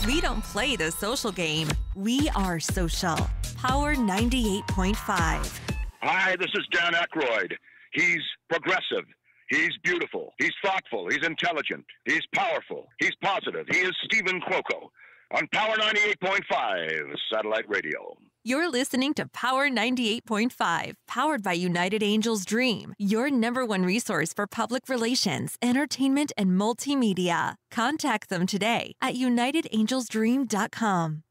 We don't play the social game. We are social. Power 98.5. Hi, this is Dan Aykroyd. He's progressive. He's beautiful. He's thoughtful. He's intelligent. He's powerful. He's positive. He is Stephen Cuoco on Power 98.5 Satellite Radio. You're listening to Power 98.5, powered by United Angels Dream, your #1 resource for public relations, entertainment, and multimedia. Contact them today at unitedangelsdream.com.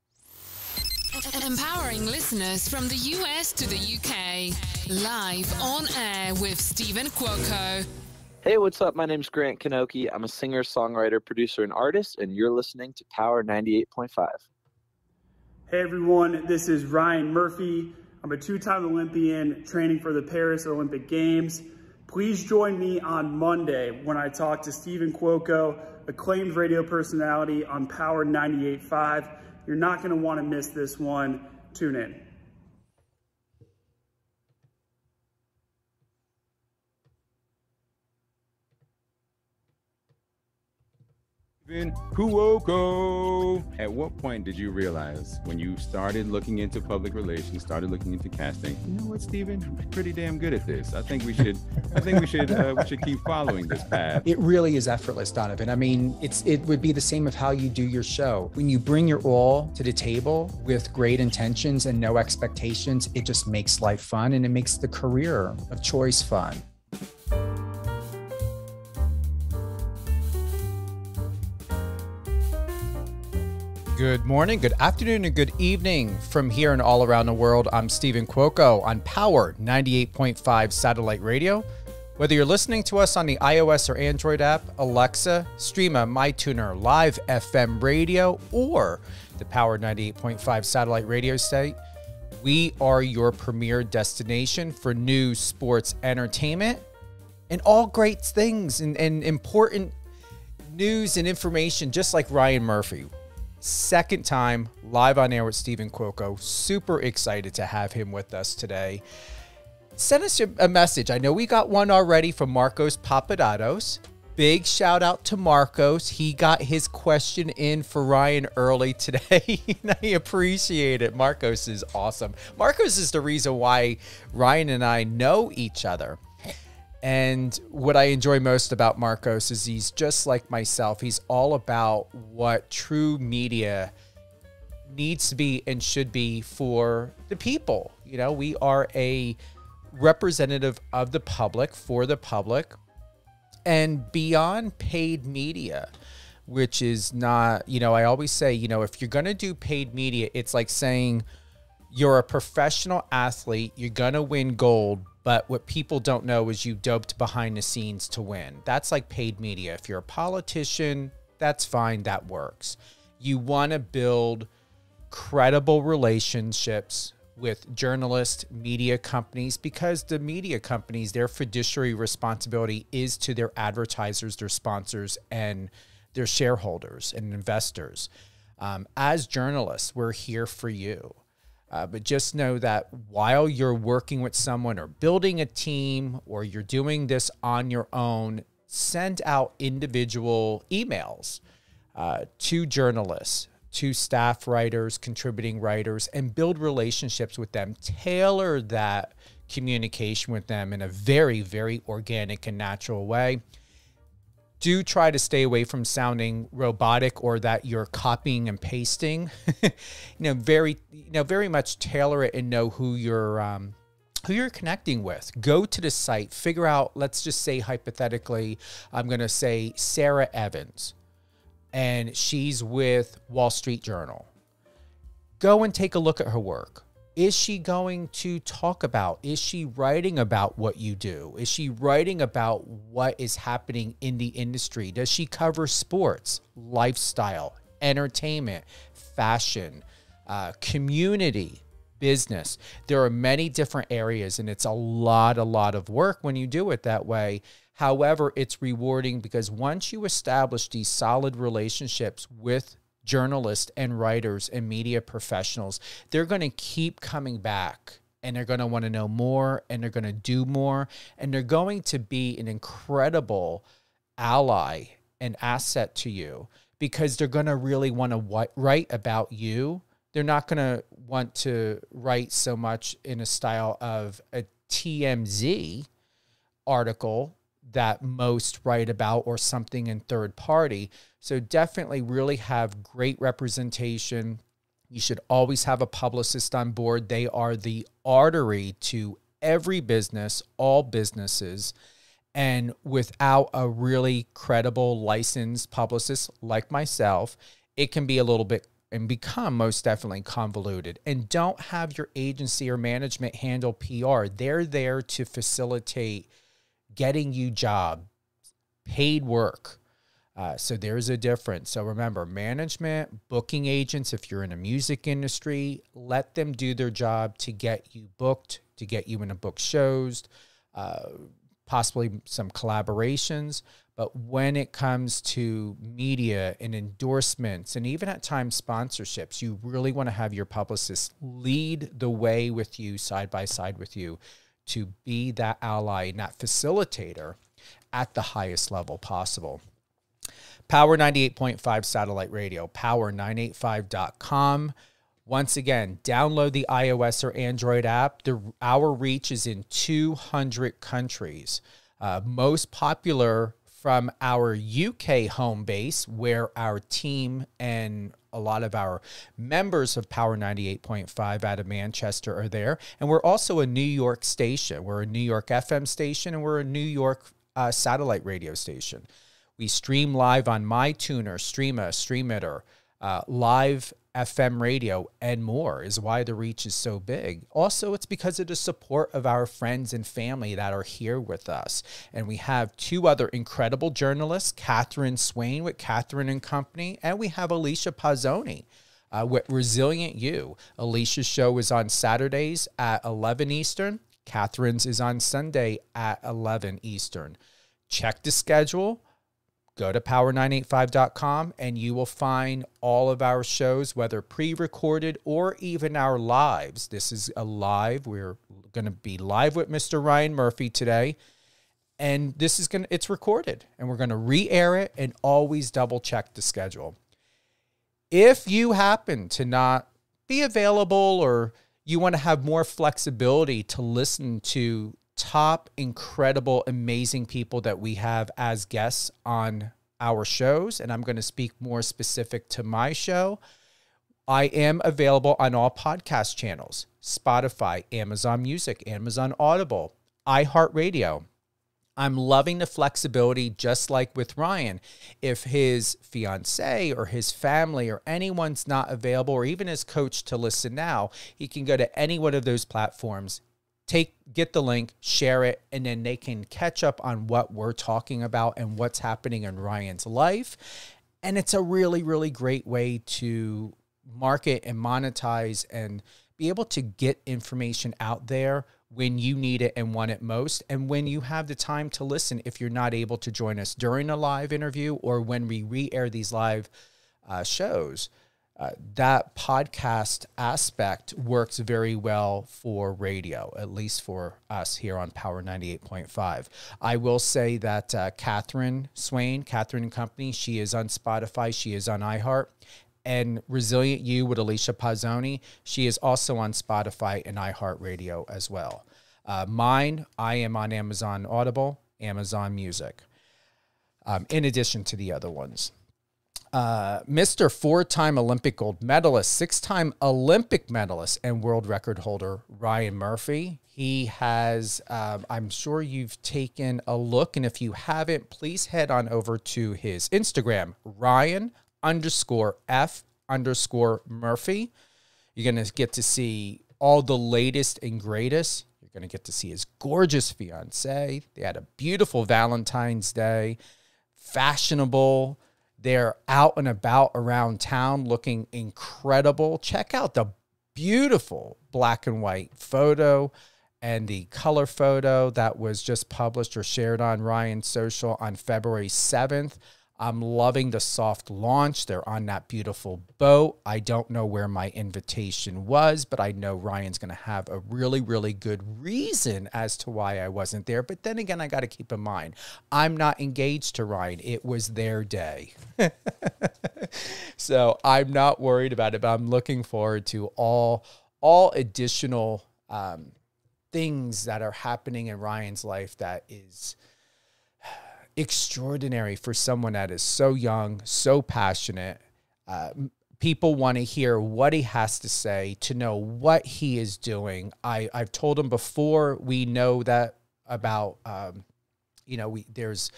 Empowering listeners from the US to the UK. Live on air with Stephen Cuoco. Hey, what's up? My name's Grant Kanoki. I'm a singer, songwriter, producer, and artist, and you're listening to Power 98.5. Hey everyone, this is Ryan Murphy. I'm a 2-time Olympian training for the Paris Olympic Games. Please join me on Monday when I talk to Stephen Cuoco, acclaimed radio personality on Power 98.5. You're not going to want to miss this one. Tune in. Cuoco. At what point did you realize when you started looking into public relations, started looking into casting, you know what, Stephen, I'm pretty damn good at this. I think we should keep following this path. It really is effortless, Donovan. I mean, it would be the same of how you do your show. When you bring your all to the table with great intentions and no expectations, it just makes life fun and it makes the career of choice fun. Good morning, good afternoon, and good evening from here and all around the world. I'm Stephen Cuoco on Power 98.5 Satellite Radio. Whether you're listening to us on the iOS or Android app, Alexa, Streama, MyTuner, Live FM Radio, or the Power 98.5 Satellite Radio site, we are your premier destination for news, sports, entertainment, and all great things and important news and information, just like Ryan Murphy. Second time live on air with Stephen Cuoco. Super excited to have him with us today. Send us a message. I know we got one already from Marcos Papadatos. Big shout out to Marcos. He got his question in for Ryan early today. I appreciate it. Marcos is awesome. Marcos is the reason why Ryan and I know each other. And what I enjoy most about Marcos is he's just like myself. He's all about what true media needs to be and should be for the people. You know, we are a representative of the public, for the public, and beyond paid media, which is not, you know, I always say, you know, if you're going to do paid media, it's like saying you're a professional athlete, you're going to win gold, but what people don't know is you doped behind the scenes to win. That's like paid media. If you're a politician, that's fine. That works. You want to build credible relationships with journalists, media companies, because the media companies, their fiduciary responsibility is to their advertisers, their sponsors, and their shareholders and investors. As journalists, we're here for you. But just know that while you're working with someone or building a team or you're doing this on your own, send out individual emails to journalists, to staff writers, contributing writers, and build relationships with them. Tailor that communication with them in a very, very organic and natural way. Do try to stay away from sounding robotic or that you're copying and pasting. Very much tailor it and know who you're connecting with. Go to the site, figure out, let's just say hypothetically, I'm going to say Sarah Evans, and she's with Wall Street Journal. Go and take a look at her work. Is she going to talk about, is she writing about what you do? Is she writing about what is happening in the industry? Does she cover sports, lifestyle, entertainment, fashion, community, business? There are many different areas, and it's a lot of work when you do it that way. However, it's rewarding because once you establish these solid relationships with journalists and writers and media professionals, they're going to keep coming back and they're going to want to know more and they're going to do more and they're going to be an incredible ally and asset to you because they're going to really want to write about you. They're not going to want to write so much in a style of a TMZ article that most write about, or something in third party. So definitely really have great representation. You should always have a publicist on board. They are the artery to every business, all businesses. And without a really credible licensed publicist like myself, it can be a little bit and become most definitely convoluted. And don't have your agency or management handle PR. They're there to facilitate getting you job, paid work. So there's a difference. So remember, management, booking agents, if you're in a music industry, let them do their job to get you booked, to get you into book shows, possibly some collaborations. But when it comes to media and endorsements, and even at times sponsorships, you really want to have your publicist lead the way with you, side by side with you, to be that ally and that facilitator at the highest level possible. Power 98.5 satellite radio, power985.com. Once again, download the iOS or Android app. Our reach is in 200 countries. Most popular from our UK home base, where our team and a lot of our members of Power 98.5 out of Manchester are there. And we're also a New York station. We're a New York FM station, and we're a New York satellite radio station. We stream live on MyTuner, Streama, Streamitter, live FM radio, and more is why the reach is so big. Also, it's because of the support of our friends and family that are here with us. And we have two other incredible journalists, Catherine Swain with Catherine and Company, and we have Alicia Pazzoni with Resilient You. Alicia's show is on Saturdays at 11 Eastern. Catherine's is on Sunday at 11 Eastern. Check the schedule. Go to power985.com and you will find all of our shows, whether pre-recorded or even our lives. This is a live. We're going to be live with Mr. Ryan Murphy today. And this is it's recorded, and we're going to re-air it and always double check the schedule. If you happen to not be available, or you want to have more flexibility to listen to top, incredible, amazing people that we have as guests on our shows, and I'm going to speak more specific to my show, I am available on all podcast channels: Spotify, Amazon Music, Amazon Audible, iHeartRadio. I'm loving the flexibility, just like with Ryan. If his fiance or his family or anyone's not available, or even his coach to listen now, he can go to any one of those platforms, get the link, share it, and then they can catch up on what we're talking about and what's happening in Ryan's life. And it's a really, really great way to market and monetize and be able to get information out there when you need it and want it most, and when you have the time to listen if you're not able to join us during a live interview or when we re-air these live shows. That podcast aspect works very well for radio, at least for us here on Power 98.5. I will say that Catherine Swain, Catherine and Company, she is on Spotify, she is on iHeart, and Resilient You with Alicia Pazzoni, she is also on Spotify and iHeartRadio as well. Mine, I am on Amazon Audible, Amazon Music, in addition to the other ones. Mr. 4-time Olympic gold medalist, 6-time Olympic medalist, and world record holder Ryan Murphy. He has, I'm sure you've taken a look, and if you haven't, please head on over to his Instagram, Ryan_F_Murphy. You're going to get to see all the latest and greatest. You're going to get to see his gorgeous fiance. They had a beautiful Valentine's Day, fashionable. They're out and about around town looking incredible. Check out the beautiful black and white photo and the color photo that was just published or shared on Ryan's social on February 7th. I'm loving the soft launch. They're on that beautiful boat. I don't know where my invitation was, but I know Ryan's going to have a really, really good reason as to why I wasn't there. But then again, I got to keep in mind, I'm not engaged to Ryan. It was their day. So I'm not worried about it, but I'm looking forward to all additional things that are happening in Ryan's life that is extraordinary for someone that is so young, so passionate. People want to hear what he has to say, to know what he is doing. I've told him before, we know that about, there's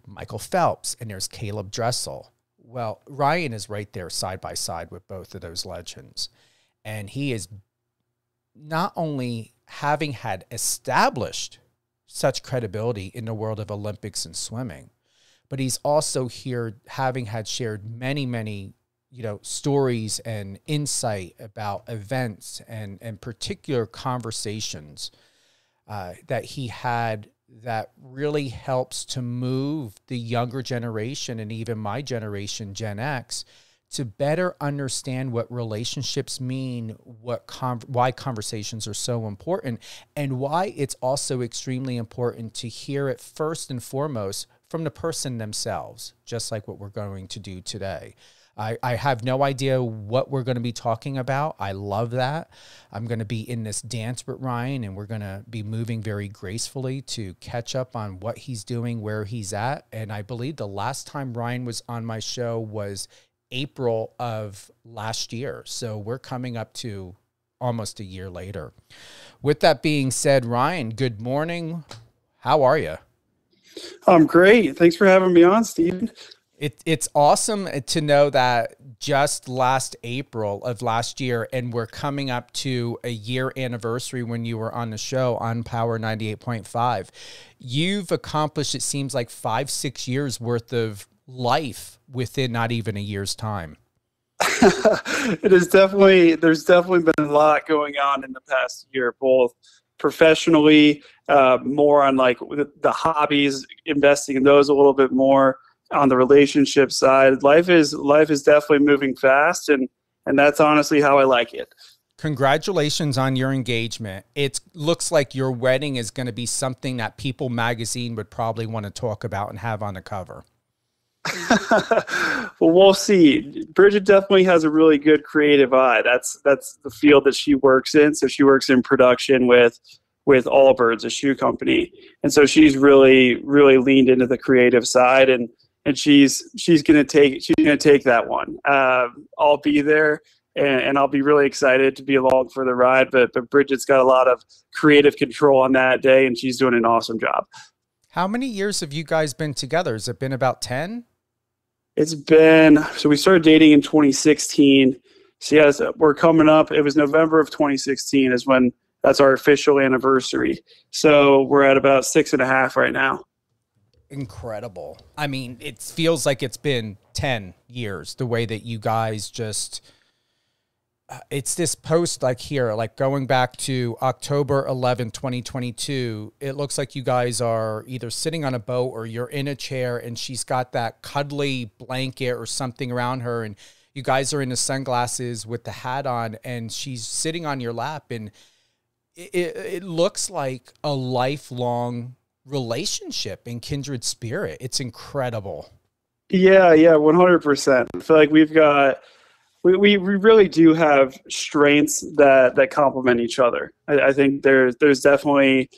Michael Phelps and there's Caleb Dressel. Well, Ryan is right there side by side with both of those legends. And he is not only having had established such credibility in the world of Olympics and swimming, but he's also here having had shared many, many, stories and insight about events and particular conversations that he had that really helps to move the younger generation and even my generation, Gen X, to better understand what relationships mean, why conversations are so important, and why it's also extremely important to hear it first and foremost from the person themselves, just like what we're going to do today. I have no idea what we're going to be talking about. I love that. I'm going to be in this dance with Ryan, and we're going to be moving very gracefully to catch up on what he's doing, where he's at. And I believe the last time Ryan was on my show was April of last year. So we're coming up to almost a year later. With that being said, Ryan, good morning. How are you? I'm great. Thanks for having me on, Stephen. It's awesome to know that just last April of last year, and we're coming up to a year anniversary when you were on the show on Power 98.5. You've accomplished, it seems like 5-6 years worth of life within not even a year's time. There's definitely been a lot going on in the past year, both professionally, more on like the hobbies, investing in those a little bit more. On the relationship side, life is definitely moving fast, and that's honestly how I like it. Congratulations on your engagement. It looks like your wedding is going to be something that People magazine would probably want to talk about and have on the cover. Well, we'll see. Bridget definitely has a really good creative eye. That's the field that she works in. So she works in production with Allbirds, a shoe company, and so she's really leaned into the creative side, and she's gonna take that one. I'll be there, and I'll be really excited to be along for the ride. But Bridget's got a lot of creative control on that day, and she's doing an awesome job. How many years have you guys been together? Has it been about 10? It's been, so we started dating in 2016. So yes, we're coming up. It was November of 2016 is when that's our official anniversary. So we're at about 6.5 right now. Incredible. I mean, it feels like it's been 10 years, the way that you guys just, it's this post like here, like going back to October 11, 2022, it looks like you guys are either sitting on a boat or you're in a chair and she's got that cuddly blanket or something around her, and you guys are in the sunglasses with the hat on and she's sitting on your lap, and it looks like a lifelong relationship and kindred spirit. It's incredible. Yeah, 100%. I feel like we really do have strengths that complement each other. I think there's definitely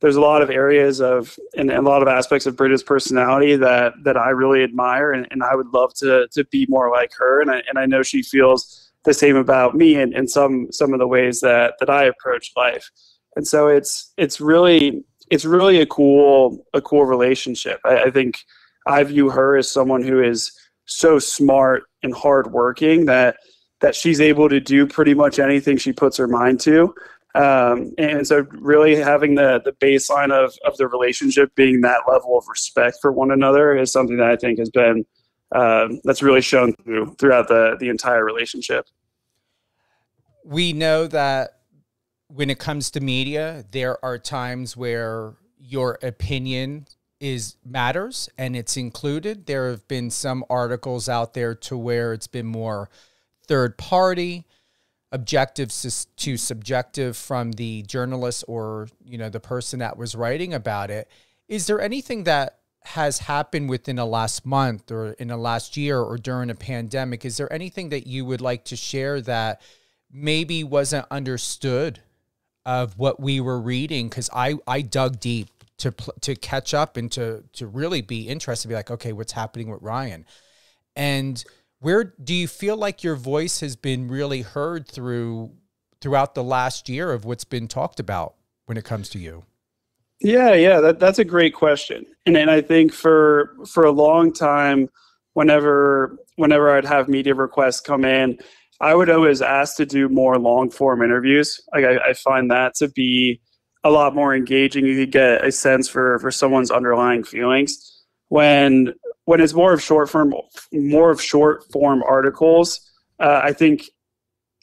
a lot of areas of and a lot of aspects of Bridget's personality that I really admire, and I would love to be more like her, and I know she feels the same about me and some of the ways that I approach life. And so it's really a cool relationship. I think I view her as someone who is so smart and hardworking that she's able to do pretty much anything she puts her mind to. And so really having the baseline of the relationship being that level of respect for one another is something that I think has been that's really shown throughout the entire relationship. We know that when it comes to media, there are times where your opinion is matters and it's included. There have been some articles out there to where it's been more third party, objective to subjective from the journalist or, the person that was writing about it. Is there anything that has happened within the last month or in the last year or during a pandemic? Is there anything that you would like to share that maybe wasn't understood of what we were reading? Because I dug deep to catch up and to really be interested, be like, okay, what's happening with Ryan? And where do you feel like your voice has been really heard throughout the last year of what's been talked about when it comes to you? Yeah, that's a great question. And I think for a long time, whenever I'd have media requests come in, I would always ask to do more long form interviews. Like I find that to be a lot more engaging. You could get a sense for someone's underlying feelings. When it's more of short form articles, I think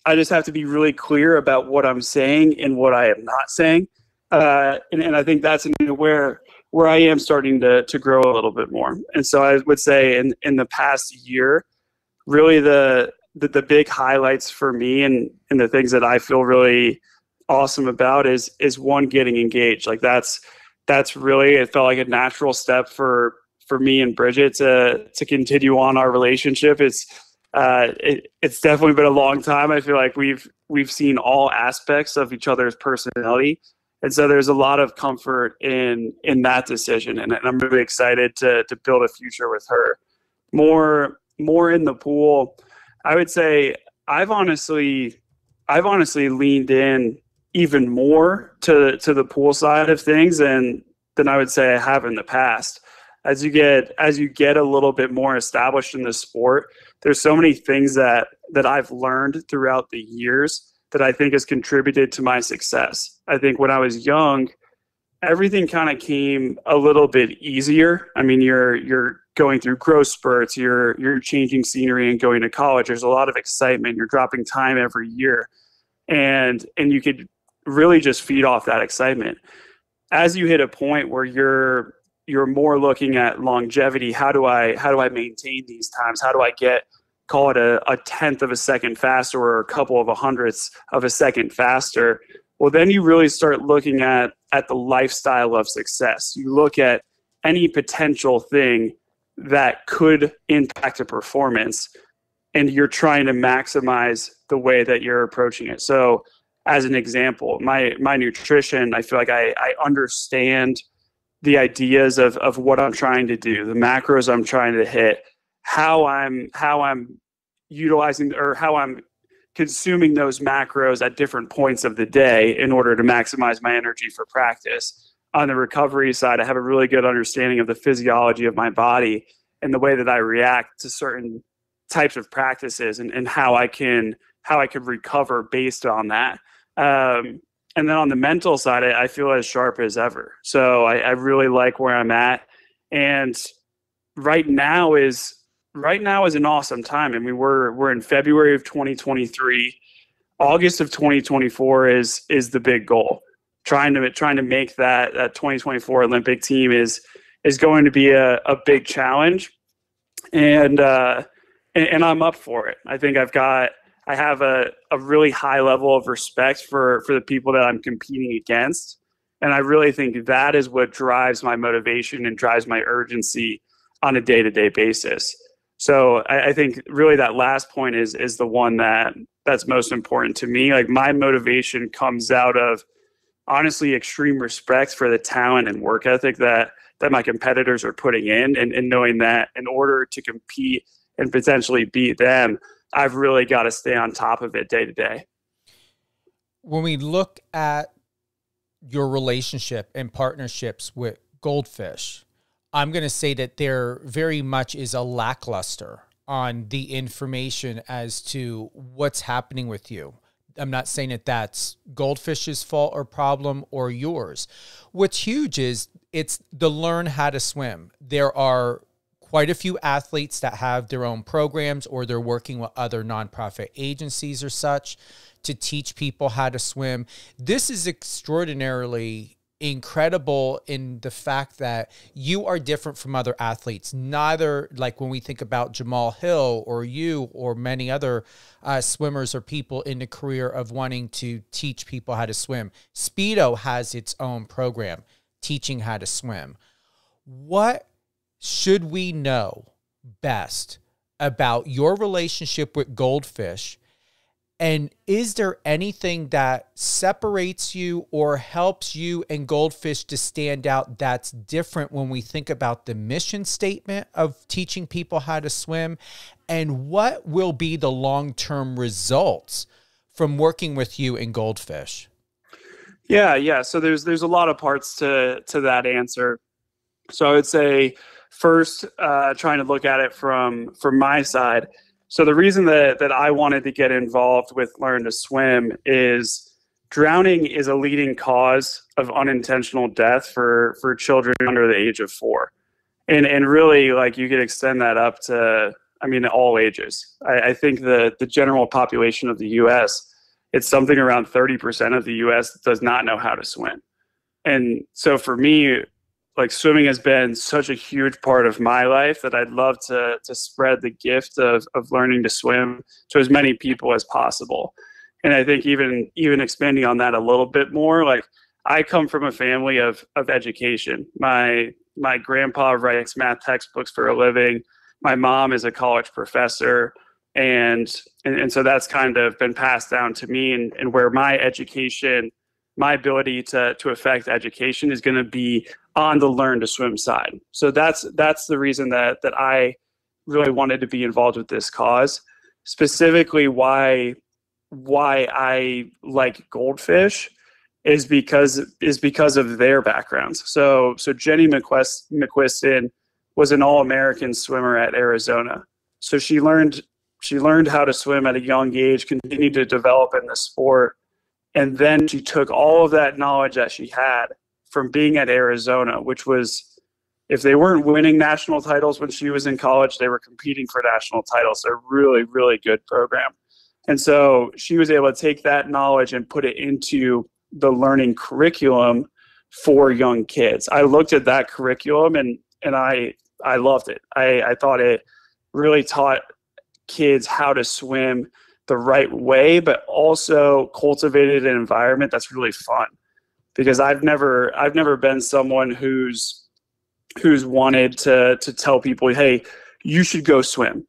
I just have to be really clear about what I'm saying and what I am not saying. And I think that's where I am starting to grow a little bit more. And so I would say in the past year, really the big highlights for me and the things that I feel really awesome about is one, getting engaged. Like that's really, it felt like a natural step for me and Bridget to continue on our relationship. It's definitely been a long time. I feel like we've seen all aspects of each other's personality. And so there's a lot of comfort in that decision. And I'm really excited to build a future with her. More in the pool, I would say I've honestly leaned in even more to the pool side of things than I would say I have in the past. As you get a little bit more established in the sport, there's so many things that I've learned throughout the years that I think has contributed to my success. I think when I was young, everything kind of came a little bit easier. I mean, you're going through growth spurts, you're changing scenery and going to college. There's a lot of excitement. You're dropping time every year, and you could really just feed off that excitement. As you hit a point where you're more looking at longevity, how do I maintain these times? How do I call it a tenth of a second faster or a couple of 100ths of a second faster? Well, then you really start looking at the lifestyle of success. You look at any potential thing that could impact a performance, and you're trying to maximize the way that you're approaching it. So as an example, my nutrition, I feel like I understand the ideas of what I'm trying to do, the macros I'm trying to hit, how I'm utilizing or how I'm consuming those macros at different points of the day in order to maximize my energy for practice. On the recovery side, I have a really good understanding of the physiology of my body and the way that I react to certain types of practices and how I can recover based on that. And then on the mental side, I feel as sharp as ever. So I really like where I'm at. And right now is an awesome time. I mean, we're in February of 2023. August of 2024 is the big goal. Trying to make that 2024 Olympic team is going to be a big challenge, and I'm up for it. I think I have a really high level of respect for the people that I'm competing against, and I really think that is what drives my motivation and drives my urgency on a day-to-day basis. So I think really that last point is the one that's most important to me. Like, my motivation comes out of honestly extreme respect for the talent and work ethic that my competitors are putting in, and knowing that in order to compete and potentially beat them, I've really got to stay on top of it day to day. When we look at your relationship and partnerships with Goldfish, I'm going to say that there very much is a lackluster on the information as to what's happening with you. I'm not saying that that's Goldfish's fault or problem or yours. What's huge is it's the learn how to swim. There are quite a few athletes that have their own programs, or they're working with other nonprofit agencies or such to teach people how to swim. This is extraordinarily incredible in the fact that you are different from other athletes. Neither, like when we think about Jamal Hill or you or many other swimmers or people in the career of wanting to teach people how to swim. Speedo has its own program teaching how to swim. What should we know best about your relationship with Goldfish? And is there anything that separates you or helps you and Goldfish to stand out that's different when we think about the mission statement of teaching people how to swim? And what will be the long-term results from working with you and Goldfish? Yeah. So there's a lot of parts to that answer. So I would say first, trying to look at it from my side. So the reason that I wanted to get involved with Learn to Swim is drowning is a leading cause of unintentional death for children under the age of 4. And really, like, you could extend that up to, all ages. I think the general population of the U.S., it's something around 30% of the U.S. does not know how to swim. And so for me, like, swimming has been such a huge part of my life that I'd love to spread the gift of learning to swim to as many people as possible. And I think even expanding on that a little bit more, like, I come from a family of education. My grandpa writes math textbooks for a living. My mom is a college professor. And so that's kind of been passed down to me, and where my education, my ability to affect education is going to be on the Learn to Swim side. So that's the reason that I really wanted to be involved with this cause. Specifically, why I like Goldfish is because of their backgrounds. So Jenny McQuiston was an All-American swimmer at Arizona. So she learned how to swim at a young age, continued to develop in the sport, and then she took all of that knowledge that she had from being at Arizona, which was, if they weren't winning national titles when she was in college, they were competing for national titles. They're a really, really good program. And so she was able to take that knowledge and put it into the learning curriculum for young kids. I looked at that curriculum and I loved it. I thought it really taught kids how to swim the right way, but also cultivated an environment that's really fun. Because I've never been someone who's wanted to tell people, hey, you should go swim.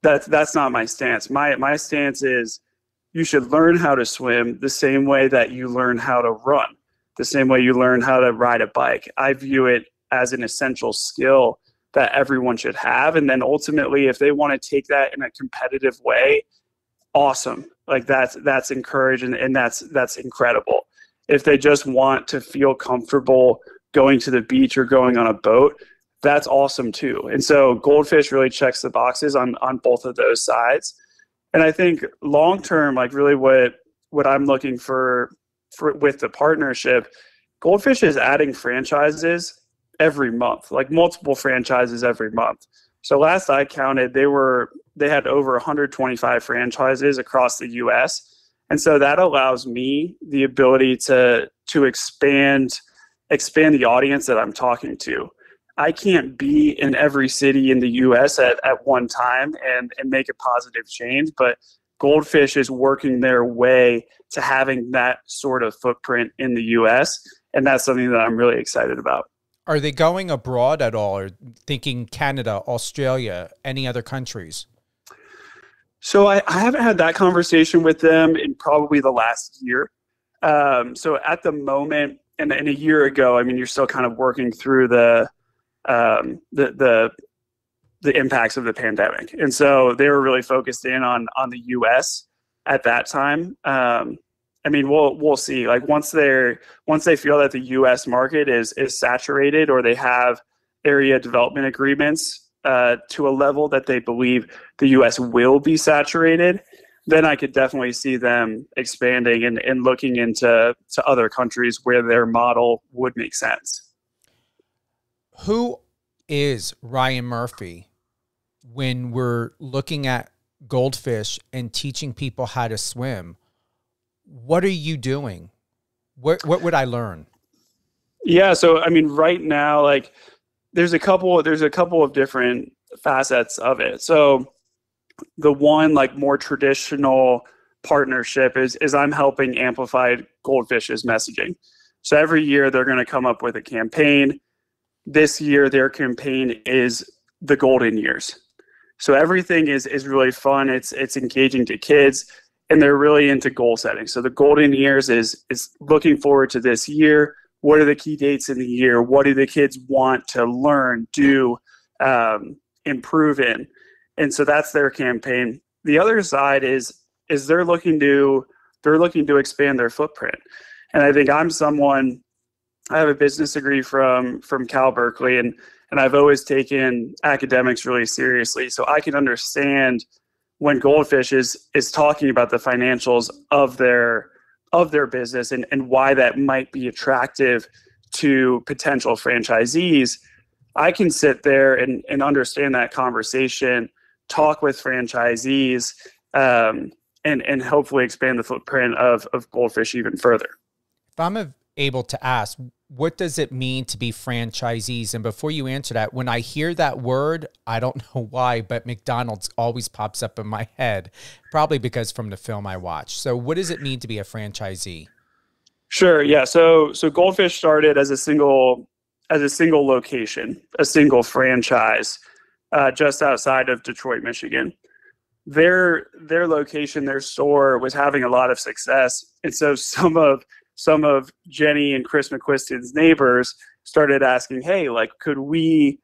That's not my stance. My stance is you should learn how to swim the same way that you learn how to run, the same way you learn how to ride a bike. I view it as an essential skill that everyone should have. And then ultimately, if they want to take that in a competitive way, awesome. Like that's encouraged and that's incredible. If they just want to feel comfortable going to the beach or going on a boat, that's awesome too. And so Goldfish really checks the boxes on both of those sides. And I think long term, like, really what I'm looking for with the partnership, Goldfish is adding franchises every month, like multiple franchises every month. So last I counted, they had over 125 franchises across the US. And so that allows me the ability to expand the audience that I'm talking to. I can't be in every city in the US at one time and make a positive change, but Goldfish is working their way to having that sort of footprint in the US. And that's something that I'm really excited about. Are they going abroad at all, or thinking Canada, Australia, any other countries? So I haven't had that conversation with them in probably the last year. So at the moment, and a year ago, you're still kind of working through the impacts of the pandemic, and so they were really focused in on the U.S. at that time. We'll see. Like once they feel that the U.S. market is saturated, or they have area development agreements to a level that they believe the U.S. will be saturated, then I could definitely see them expanding and looking into other countries where their model would make sense. Who is Ryan Murphy when we're looking at Goldfish and teaching people how to swim? What are you doing? What would I learn? Yeah. So, I mean, right now, like there's a couple of different facets of it. So the one like more traditional partnership is I'm helping amplify Goldfish's messaging. So every year they're going to come up with a campaign. This year their campaign is the golden years. So everything is really fun. It's engaging to kids, and they're really into goal setting. So the golden years is looking forward to this year. What are the key dates in the year? What do the kids want to learn, do, improve in? And so that's their campaign. The other side is they're looking to expand their footprint. And I think I have a business degree from Cal Berkeley, and I've always taken academics really seriously. So I can understand when Goldfish is talking about the financials of their business and why that might be attractive to potential franchisees. I can sit there and understand that conversation, talk with franchisees, and hopefully expand the footprint of Goldfish even further. If I'm able to ask, what does it mean to be franchisees? And before you answer that, when I hear that word, I don't know why, but McDonald's always pops up in my head, probably because from the film I watched. So what does it mean to be a franchisee? Sure. Yeah. So Goldfish started as a single location, a single franchise, just outside of Detroit, Michigan. Their location, their store was having a lot of success. And so some of Jenny and Chris McQuiston's neighbors started asking, hey, like, could we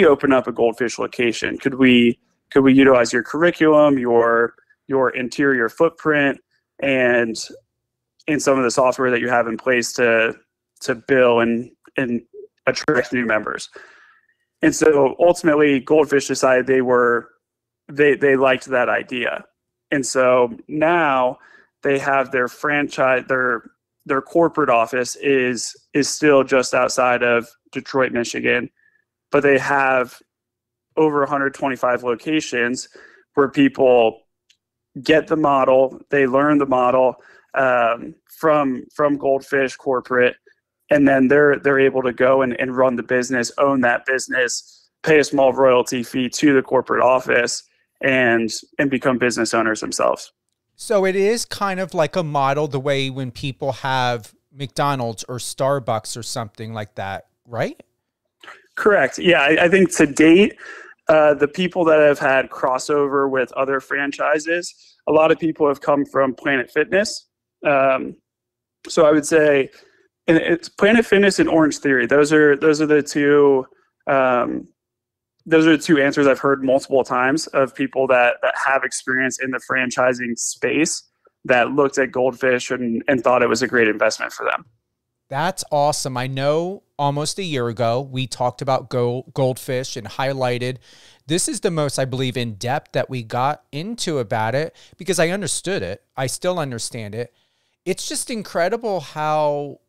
open up a Goldfish location? Could we utilize your curriculum, your interior footprint, and some of the software that you have in place to bill and attract new members? And so ultimately Goldfish decided they liked that idea. And so now they have their franchise, their corporate office is still just outside of Detroit, Michigan, but they have over 125 locations where people get the model, they learn the model from Goldfish corporate, and then they're able to go and run the business, own that business, pay a small royalty fee to the corporate office, and become business owners themselves. So it is kind of like a model the way when people have McDonald's or Starbucks or something like that, right? Correct. Yeah, I think to date, the people that have had crossover with other franchises, a lot of people have come from Planet Fitness. So I would say, and it's Planet Fitness and Orange Theory. Those are the two. Those are the two answers I've heard multiple times of people that have experience in the franchising space that looked at Goldfish and thought it was a great investment for them. That's awesome. I know almost a year ago, we talked about Goldfish and highlighted. This is the most, I believe, in depth that we got into about it because I understood it. I still understand it. It's just incredible how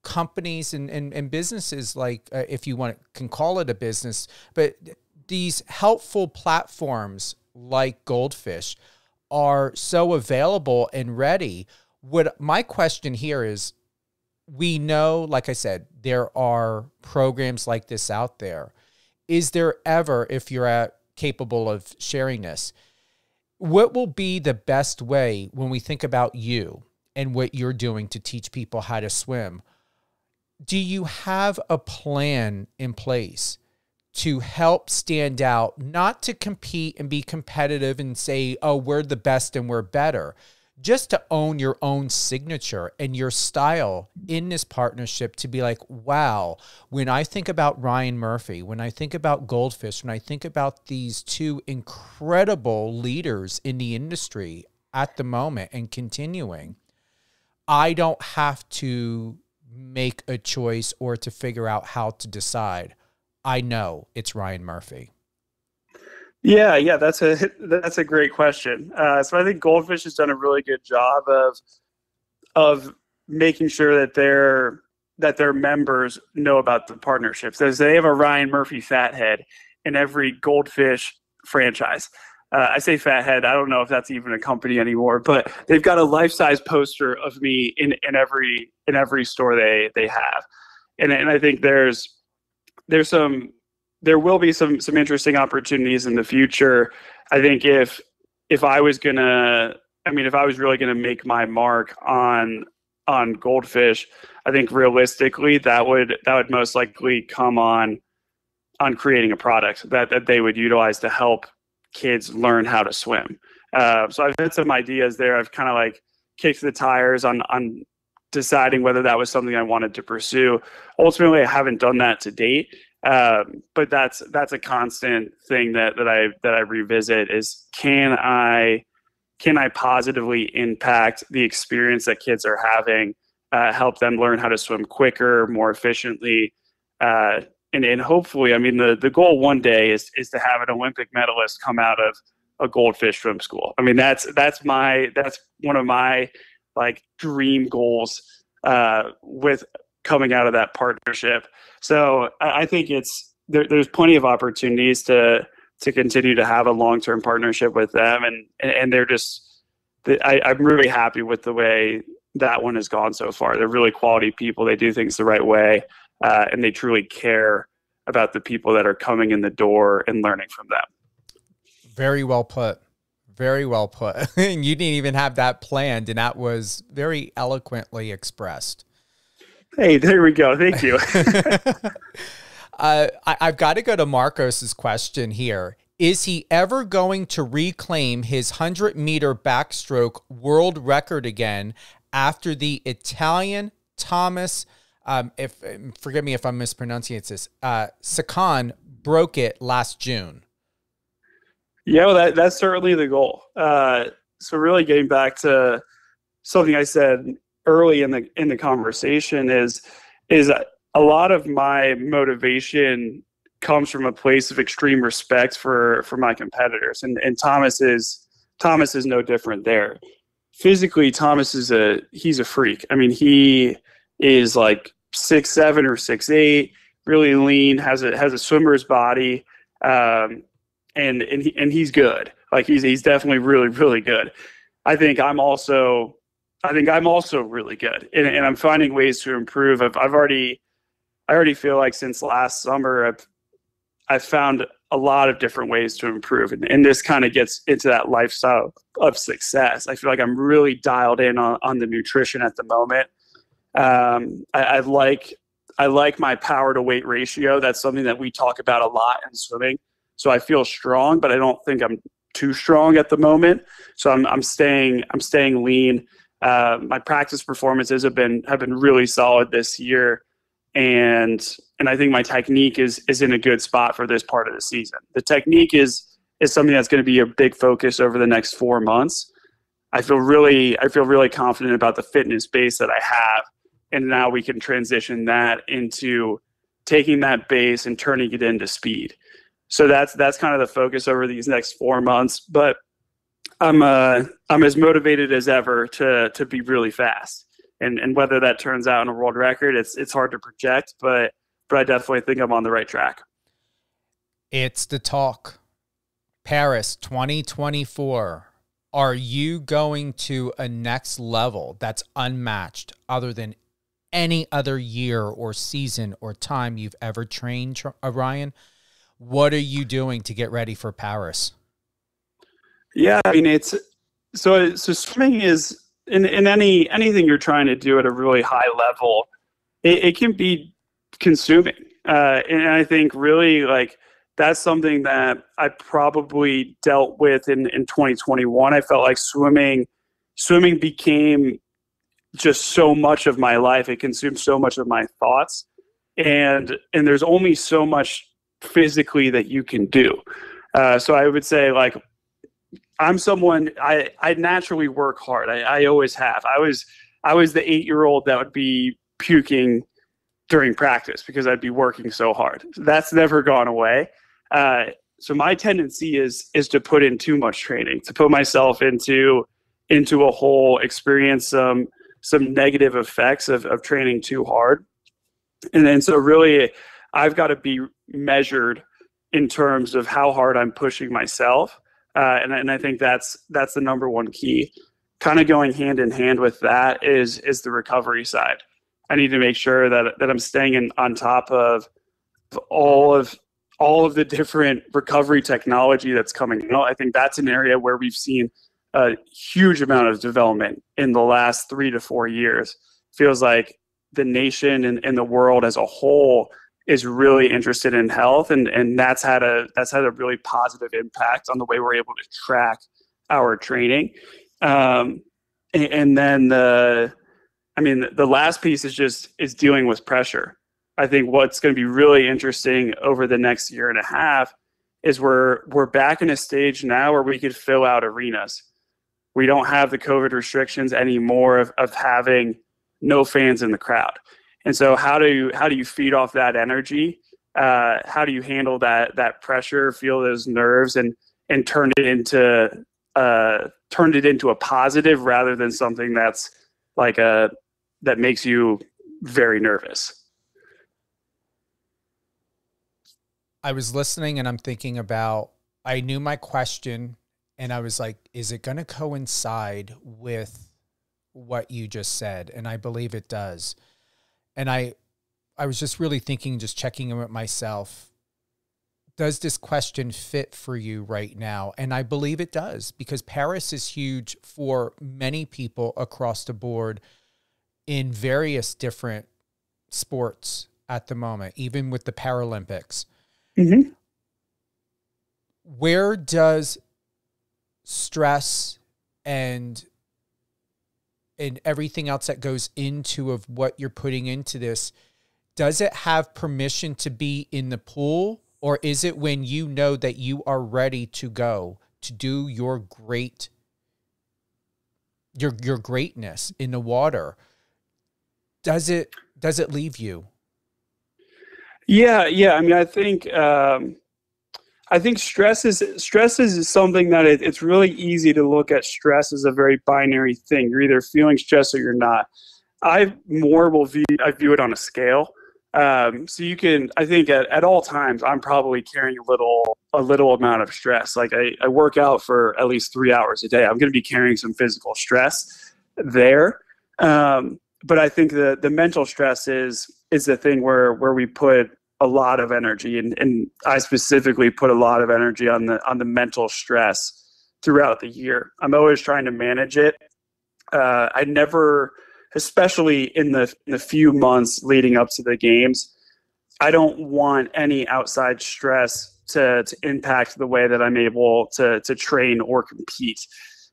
companies and businesses, like if you can call it a business, but these helpful platforms like Goldfish are so available and ready. What my question here is, we know, like I said, there are programs like this out there. Is there ever, if you're capable of sharing this, what will be the best way when we think about you and what you're doing to teach people how to swim? Do you have a plan in place to help stand out, not to compete and be competitive and say, oh, we're the best and we're better, just to own your own signature and your style in this partnership, to be like, wow, when I think about Ryan Murphy, when I think about Goldfish, when I think about these two incredible leaders in the industry at the moment and continuing, I don't have to make a choice or to figure out how to decide. I know it's Ryan Murphy. Yeah, that's a great question. So I think Goldfish has done a really good job of making sure that their members know about the partnerships. As they have a Ryan Murphy fathead in every Goldfish franchise. I say fathead. I don't know if that's even a company anymore, but they've got a life-size poster of me in every store they have. And I think there will be some interesting opportunities in the future. I think if I was really gonna make my mark on goldfish, I think realistically that would most likely come on creating a product that they would utilize to help kids learn how to swim. So I've had some ideas there. I've kind of like kicked the tires on deciding whether that was something I wanted to pursue. Ultimately, I haven't done that to date. But that's a constant thing that I revisit is can I positively impact the experience that kids are having, help them learn how to swim quicker, more efficiently, and hopefully, I mean, the goal one day is to have an Olympic medalist come out of a goldfish swim school. I memean, that's one of my like dream goals with coming out of that partnership. So I think there's plenty of opportunities to continue to have a long-term partnership with them, and they're I'm really happy with the way that one has gone so far. They're really quality people. They do things the right way, and they truly care about the people that are coming in the door and learning from them. Very well put. Very well put. And you didn't even have that planned, and that was very eloquently expressed. Hey, there we go. Thank you. I've got to go to Marcos's question here. Is he ever going to reclaim his 100-meter backstroke world record again after the Italian Thomas, forgive me if I'm mispronouncing this, Sakan broke it last June? Yeah, well, that's certainly the goal. So really getting back to something I said early in the conversation is a lot of my motivation comes from a place of extreme respect for my competitors, and Thomas is no different there. Physically, Thomas he's a freak. I mean, he is like 6'7" or 6'8", really lean, has a swimmer's body, and he's good. Like he's definitely really, really good. I think I'm also really good, and I'm finding ways to improve. I already feel like since last summer I've found a lot of different ways to improve, and this kind of gets into that lifestyle of success. I feel like I'm really dialed in on the nutrition at the moment. I like my power to weight ratio. That's something that we talk about a lot in swimming. So I feel strong, but I don't think I'm too strong at the moment. So I'm staying lean. My practice performances have been really solid this year, and I think my technique is in a good spot for this part of the season. The technique is something that's going to be a big focus over the next 4 months. I feel really confident about the fitness base that I have, and now we can transition that into taking that base and turning it into speed. So that's kind of the focus over these next 4 months. But I'm as motivated as ever to be really fast. And whether that turns out in a world record, it's hard to project, but I definitely think I'm on the right track. It's the talk. Paris 2024. Are you going to a next level that's unmatched other than any other year or season or time you've ever trained, Ryan? What are you doing to get ready for Paris? Yeah, I mean, so swimming is in anything you're trying to do at a really high level, it can be consuming. And I think really like that's something that I probably dealt with in 2021. I felt like swimming became just so much of my life. It consumed so much of my thoughts, and there's only so much physically that you can do. So I would say like I'm someone I naturally work hard. I always have. I was the 8-year-old that would be puking during practice because I'd be working so hard. That's never gone away. So my tendency is to put in too much training, to put myself into a hole, experience some negative effects of training too hard. And then so really I've got to be measured in terms of how hard I'm pushing myself. And I think that's the number one key. Kind of going hand in hand with that is the recovery side. I need to make sure that I'm staying on top of all of the different recovery technology that's coming out. I think that's an area where we've seen a huge amount of development in the last 3 to 4 years. Feels like the nation and the world as a whole is really interested in health, and that's had a really positive impact on the way we're able to track our training. And then the last piece is dealing with pressure. I think what's going to be really interesting over the next year and a half is we're back in a stage now where we could fill out arenas. We don't have the COVID restrictions anymore of having no fans in the crowd. And so how do you feed off that energy? How do you handle that pressure, feel those nerves, and turn it into a positive rather than something that's like that makes you very nervous? I was listening and I'm thinking about, I knew my question and I was like, is it going to coincide with what you just said? And I believe it does. And I was just really thinking, just checking in with myself, does this question fit for you right now? And I believe it does, because Paris is huge for many people across the board in various different sports at the moment, even with the Paralympics. Mm-hmm. Where does stress and everything else that goes into of what you're putting into this, does it have permission to be in the pool, or is it when you know that you are ready to go to do your greatness in the water? Does it leave you? Yeah. I mean, I think stress is something that it's really easy to look at stress as a very binary thing. You're either feeling stress or you're not. I view it on a scale. So you can, I think at all times, I'm probably carrying a little amount of stress. Like I work out for at least 3 hours a day. I'm going to be carrying some physical stress there. But I think the mental stress is the thing where we put a lot of energy, and I specifically put a lot of energy on the mental stress throughout the year. I'm always trying to manage it. I never, especially in the few months leading up to the games, I don't want any outside stress to impact the way that I'm able to train or compete.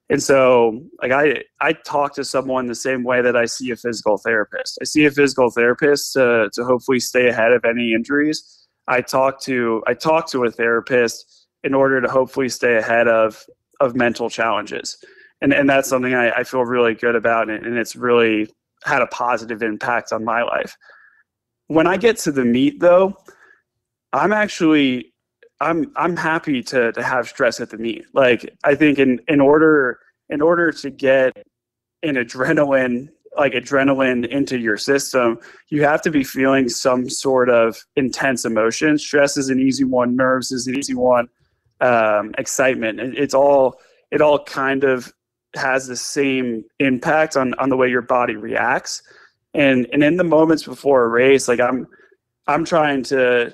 And so, like, I talk to someone the same way that I see a physical therapist. I see a physical therapist to hopefully stay ahead of any injuries. I talk to a therapist in order to hopefully stay ahead of mental challenges. And that's something I feel really good about, and it's really had a positive impact on my life. When I get to the meet, though, I'm happy to have stress at the meet. Like, I think in order to get an adrenaline into your system, you have to be feeling some sort of intense emotion. Stress is an easy one. Nerves is an easy one. Excitement. It all kind of has the same impact on the way your body reacts. And in the moments before a race, like I'm trying to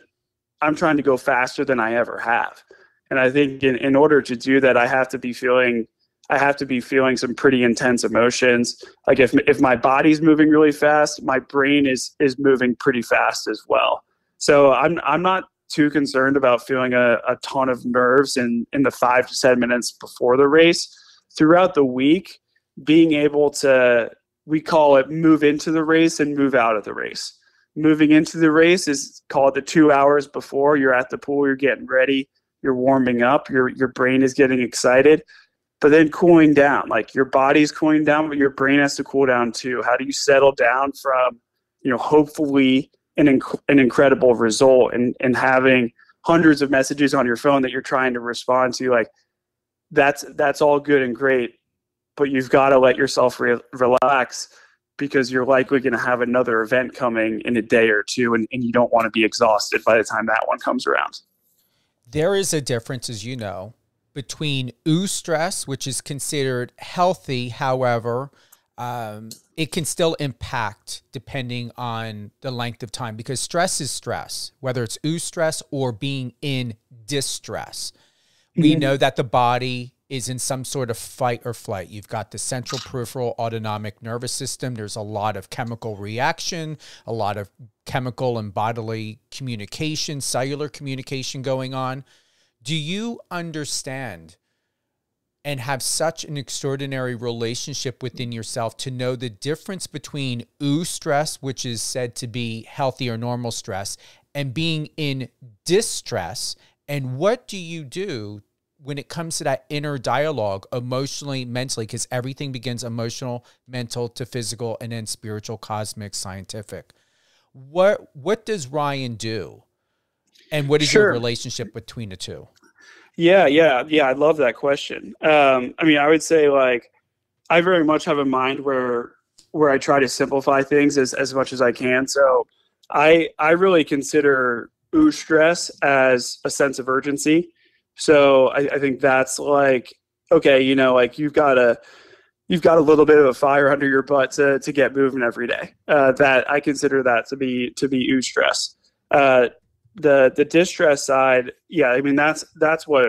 go faster than I ever have. And I think in order to do that, I have to be feeling some pretty intense emotions. Like if my body's moving really fast, my brain is moving pretty fast as well. So I'm not too concerned about feeling a ton of nerves in the 5 to 10 minutes before the race. Throughout the week, being able to, we call it move into the race and move out of the race. Moving into the race is called the 2 hours before. You're at the pool, you're getting ready, you're warming up, your brain is getting excited. But then cooling down, like your body's cooling down, but your brain has to cool down too. How do you settle down from, hopefully an incredible result and having hundreds of messages on your phone that you're trying to respond to? Like that's all good and great, but you've got to let yourself relax, because you're likely going to have another event coming in a day or two, and you don't want to be exhausted by the time that one comes around. There is a difference, as you know, between eustress, which is considered healthy, however, it can still impact depending on the length of time, because stress is stress, whether it's eustress or being in distress. We know that the body is in some sort of fight or flight. You've got the central peripheral autonomic nervous system. There's a lot of chemical reaction, a lot of chemical and bodily communication, cellular communication going on. Do you understand and have such an extraordinary relationship within yourself to know the difference between eustress, which is said to be healthy or normal stress, and being in distress? And what do you do when it comes to that inner dialogue, emotionally, mentally, because everything begins emotional, mental to physical, and then spiritual, cosmic, scientific? What does Ryan do? And what is your relationship between the two? Yeah. I love that question. I mean, I would say, like, I very much have a mind where I try to simplify things as much as I can. So I really consider eustress as a sense of urgency. So I think that's like, okay, you know, like you've got a little bit of a fire under your butt to get moving every day. That I consider that to be eustress. The distress side, yeah, I mean that's what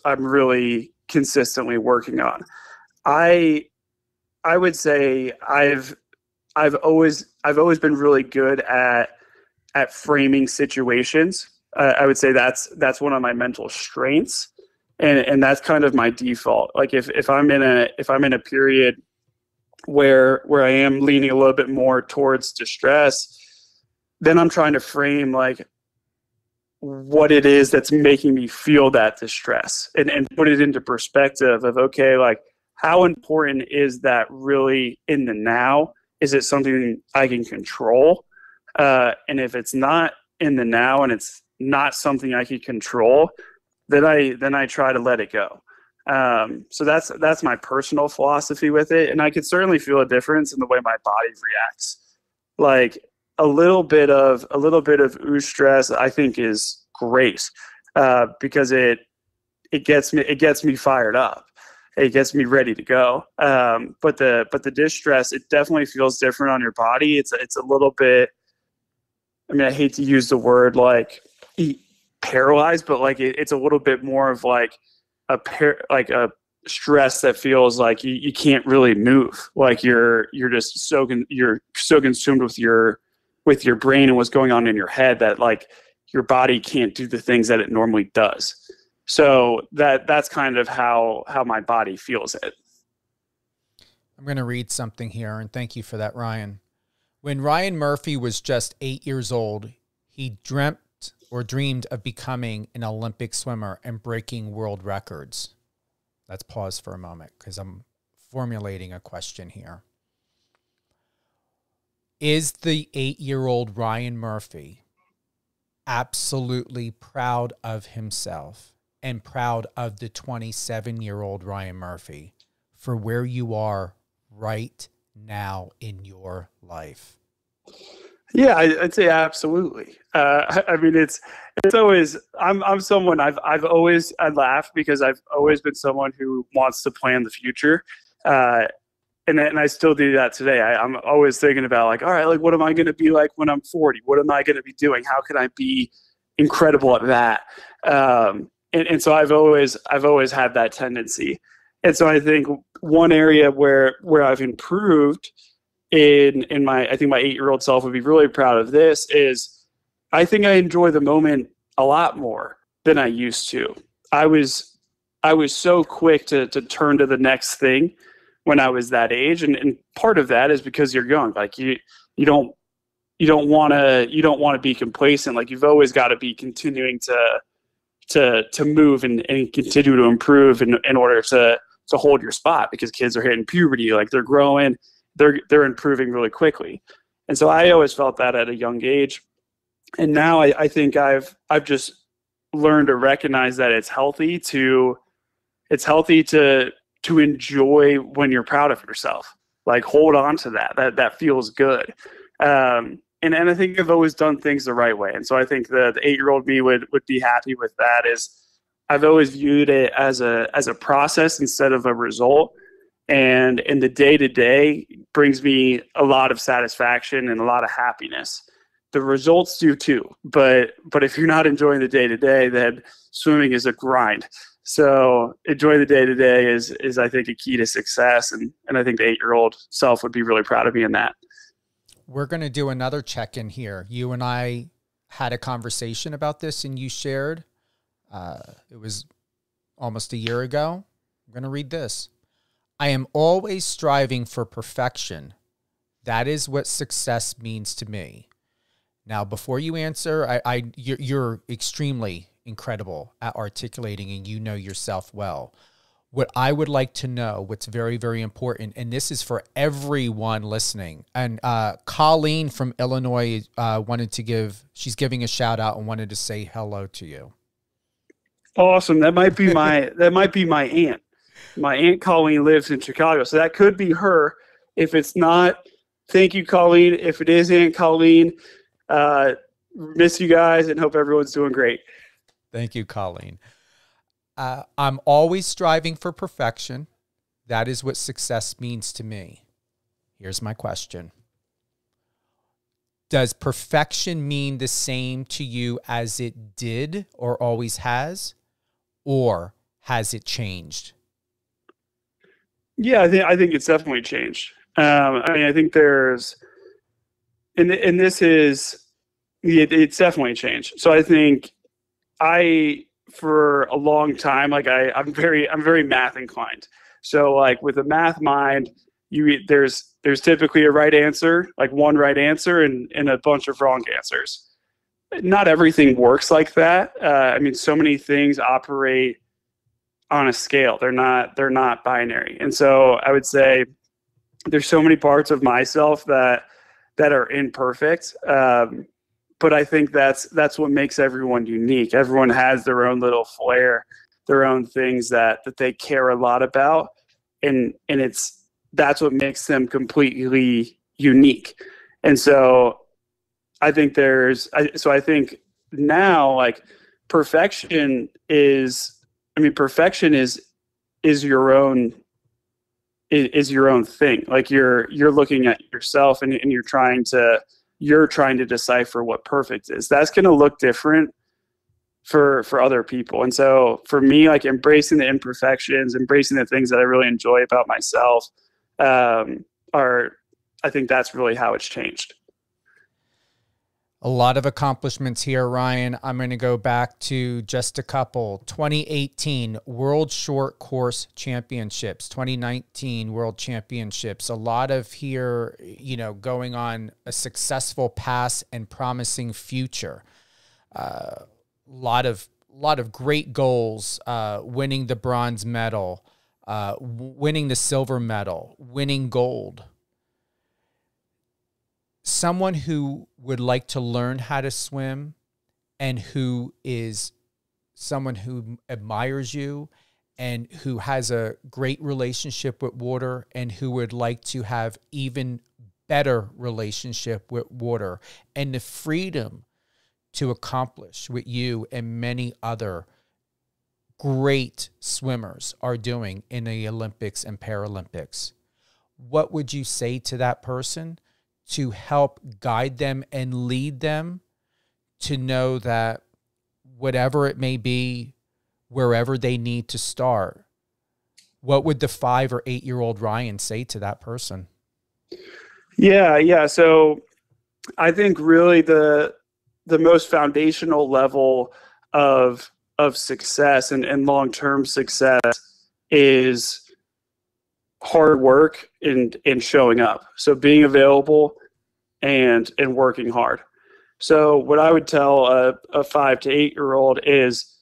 I'm really consistently working on. I would say I've always been really good at framing situations. I would say that's one of my mental strengths, and that's kind of my default. Like if I'm in a period where I am leaning a little bit more towards distress, then I'm trying to frame like what it is that's making me feel that distress, and put it into perspective of, okay, like how important is that really in the now? Is it something I can control? And if it's not in the now and it's not something I can control, then I try to let it go. So that's my personal philosophy with it. And I could certainly feel a difference in the way my body reacts. Like a little bit of eustress, I think, is great, because it gets me fired up. It gets me ready to go. But the distress, it definitely feels different on your body. It's a little bit, I mean, I hate to use the word like paralyzed, but like it's a little bit more of like a stress that feels like you can't really move. Like you're just so consumed with your brain and what's going on in your head that like your body can't do the things that it normally does. So that's kind of how my body feels it. I'm going to read something here, and thank you for that, Ryan. When Ryan Murphy was just 8 years old, he dreamt or dreamed of becoming an Olympic swimmer and breaking world records. Let's pause for a moment because I'm formulating a question here. Is the 8-year-old Ryan Murphy absolutely proud of himself and proud of the 27-year-old Ryan Murphy for where you are right now in your life? Yeah, I'd say absolutely. I mean, it's always, I'm someone I laugh because I've always been someone who wants to plan the future. And I still do that today. I'm always thinking about like, all right, like what am I going to be like when I'm 40? What am I going to be doing? How can I be incredible at that? And so I've always had that tendency. And so I think one area where I've improved in my, I think my 8-year-old self would be really proud of this, is I think I enjoy the moment a lot more than I used to. I was so quick to turn to the next thing when I was that age. And part of that is because you're young. Like you don't want to be complacent. Like you've always got to be continuing to move and continue to improve in order to hold your spot, because kids are hitting puberty, like they're growing, they're improving really quickly. And so I always felt that at a young age. And now I think I've just learned to recognize that it's healthy to enjoy when you're proud of yourself. Like hold on to that feels good. And I think I've always done things the right way. And so I think the 8-year-old me would be happy with that. Is I've always viewed it as a process instead of a result. and in the day-to-day brings me a lot of satisfaction and a lot of happiness. The results do too, but if you're not enjoying the day-to-day, then swimming is a grind. So enjoying the day-to-day is I think a key to success, and I think the 8-year-old self would be really proud of me in that. We're going to do another check-in here. You and I had a conversation about this, and you shared, it was almost a year ago. I'm going to read this. I am always striving for perfection. That is what success means to me. Now, before you answer, you're extremely incredible at articulating, and you know yourself well. What I would like to know, what's very, very important, and this is for everyone listening, and Colleen from Illinois she's giving a shout out and wanted to say hello to you. Awesome. That might be my aunt. My Aunt Colleen lives in Chicago, so that could be her. If it's not, thank you, Colleen. If it is Aunt Colleen, miss you guys and hope everyone's doing great. Thank you, Colleen. I'm always striving for perfection. That is what success means to me. Here's my question. Does perfection mean the same to you as it did or always has? Or has it changed? Yeah, I think it's definitely changed. I think there's, and this is, it's definitely changed. So I think for a long time, I'm very math inclined. So like with a math mind, there's typically a right answer, like one right answer and a bunch of wrong answers. Not everything works like that. So many things operate on a scale. They're not binary. And so I would say there's so many parts of myself that are imperfect. But I think that's what makes everyone unique. Everyone has their own little flair, their own things that they care a lot about. And that's what makes them completely unique. And so I think I think now, like, perfection is your own thing. Like you're looking at yourself and you're trying to decipher what perfect is. That's going to look different for other people. And so for me, like embracing the imperfections, embracing the things that I really enjoy about myself, I think that's really how it's changed. A lot of accomplishments here, Ryan. I'm going to go back to just a couple. 2018 World Short Course Championships, 2019 World Championships. A lot of here, going on a successful past and promising future. Lot of great goals, winning the bronze medal, winning the silver medal, winning gold. Someone who would like to learn how to swim and who is someone who admires you and who has a great relationship with water and who would like to have even better relationship with water and the freedom to accomplish what you and many other great swimmers are doing in the Olympics and Paralympics. What would you say to that person to help guide them and lead them to know that whatever it may be, wherever they need to start, what would the 5 or 8-year-old Ryan say to that person? Yeah. So I think really the most foundational level of success and long-term success is hard work and showing up. So being available and working hard. So what I would tell a 5 to 8-year-old is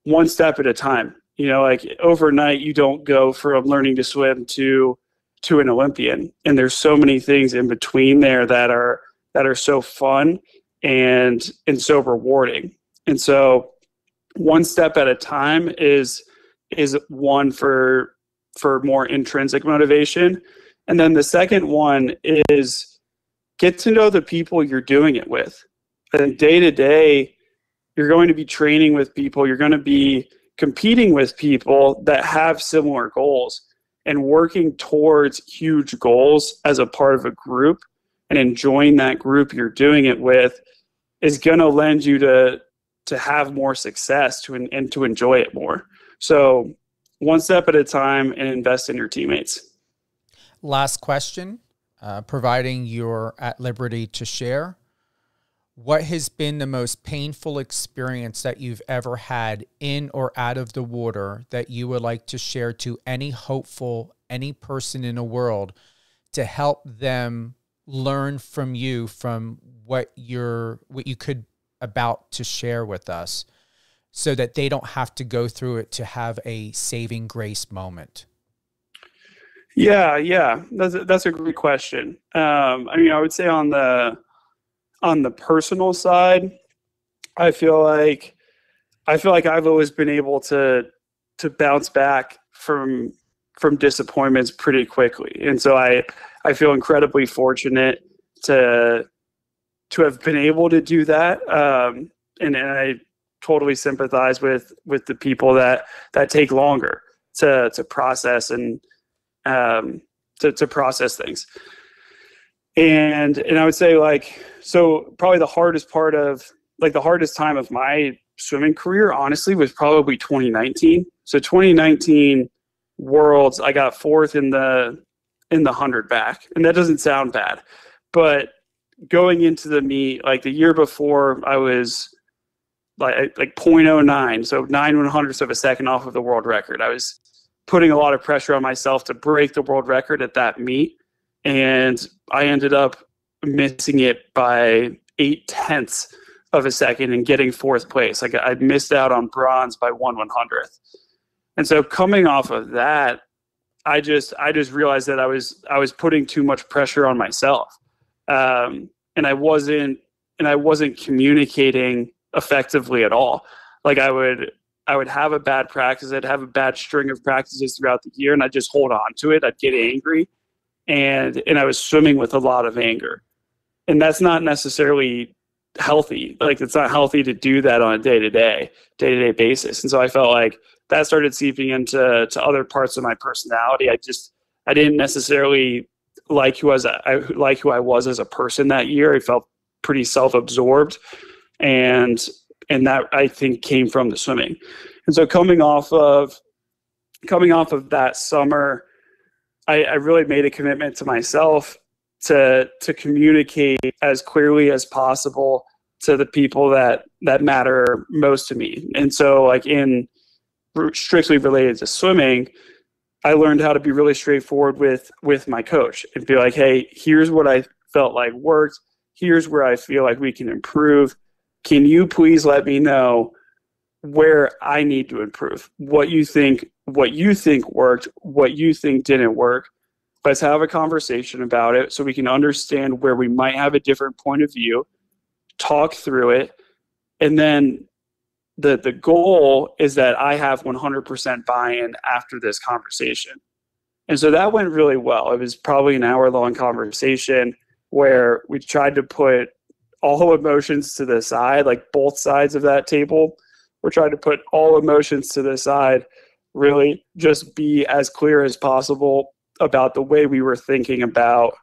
one step at a time. Like overnight, you don't go from learning to swim to an Olympian. And there's so many things in between there that are so fun and so rewarding. And so one step at a time is one for more intrinsic motivation. And then the second one is get to know the people you're doing it with. And day to day, you're going to be training with people. You're going to be competing with people that have similar goals. and working towards huge goals as a part of a group and enjoying that group you're doing it with is going to lend you to have more success and to enjoy it more. So one step at a time and invest in your teammates. Last question, providing you're at liberty to share. What has been the most painful experience that you've ever had in or out of the water that you would like to share to any hopeful, any person in the world to help them learn from you, from what you could about to share with us, so that they don't have to go through it to have a saving grace moment? Yeah. That's a great question. I mean, I would say on the personal side, I feel like I've always been able to bounce back from disappointments pretty quickly. And so I feel incredibly fortunate to have been able to do that. And I totally sympathize with the people that take longer to process and to process things. And I would say, like, so probably the hardest time of my swimming career, honestly, was probably 2019. So 2019 Worlds, I got fourth in the 100 back, and that doesn't sound bad, but going into the meet, like the year before, I was like 0.09, so 9/100ths of a second off of the world record. I was putting a lot of pressure on myself to break the world record at that meet, and I ended up missing it by 0.8 of a second and getting fourth place. Like, I missed out on bronze by 1/100th. And so coming off of that, I just realized that I was putting too much pressure on myself. And I wasn't communicating effectively at all. Like, I would have a bad practice. I'd have a bad string of practices throughout the year, and I'd just hold on to it. I'd get angry, and I was swimming with a lot of anger. And that's not necessarily healthy. Like, it's not healthy to do that on a day-to-day basis. And so I felt like that started seeping into other parts of my personality. I didn't necessarily like who I was as a person that year. I felt pretty self-absorbed, and that, I think, came from the swimming. And so coming off of that summer, I really made a commitment to myself to communicate as clearly as possible to the people that matter most to me. And so, like, in strictly related to swimming, I learned how to be really straightforward with my coach and be like, hey, here's what I felt like worked. Here's where I feel like we can improve. Can you please let me know where I need to improve? What you think worked, what you think didn't work. Let's have a conversation about it so we can understand where we might have a different point of view, talk through it, and then the goal is that I have 100% buy-in after this conversation. And so that went really well. It was probably an hour-long conversation where we tried to put all emotions to the side, like both sides of that table. We're trying to put all emotions to the side, really just be as clear as possible about the way we were thinking about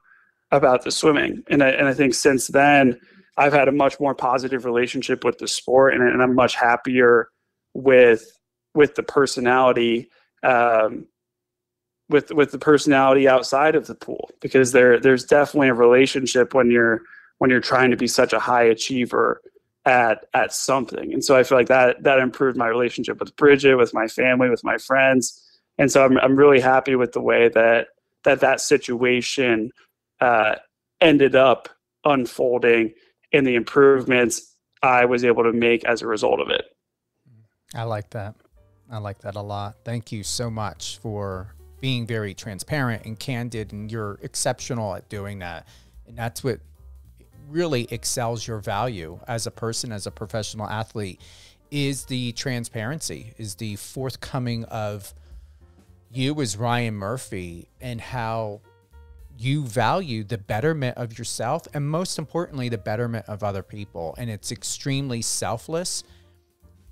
the swimming. And I think since then, I've had a much more positive relationship with the sport, and I'm much happier with the personality, with the personality outside of the pool, because there's definitely a relationship when you're trying to be such a high achiever at something. And so I feel like that improved my relationship with Bridget, with my family, with my friends. And so I'm really happy with the way that situation ended up unfolding and the improvements I was able to make as a result of it. I like that. I like that a lot. Thank you so much for being very transparent and candid, and you're exceptional at doing that. And that's what really excels your value as a person, as a professional athlete, is the transparency, is the forthcoming of you as Ryan Murphy, and how you value the betterment of yourself and, most importantly, the betterment of other people. And it's extremely selfless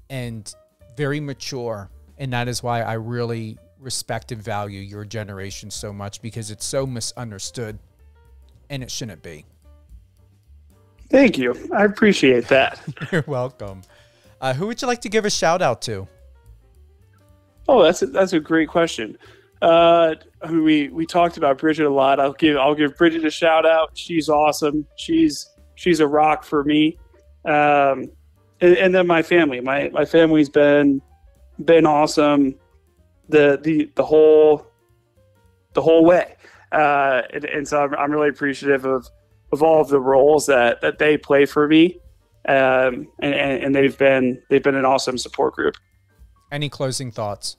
and very mature. And that is why I really respect and value your generation so much because it's so misunderstood, and it shouldn't be. Thank you. I appreciate that. You're welcome. Who would you like to give a shout out to? Oh, that's a great question. I mean, we talked about Bridget a lot. I'll give Bridget a shout out. She's awesome. She's a rock for me. And then my family. My family's been awesome the whole way. And so I'm really appreciative of all of the roles that they play for me. And they've been an awesome support group. Any closing thoughts?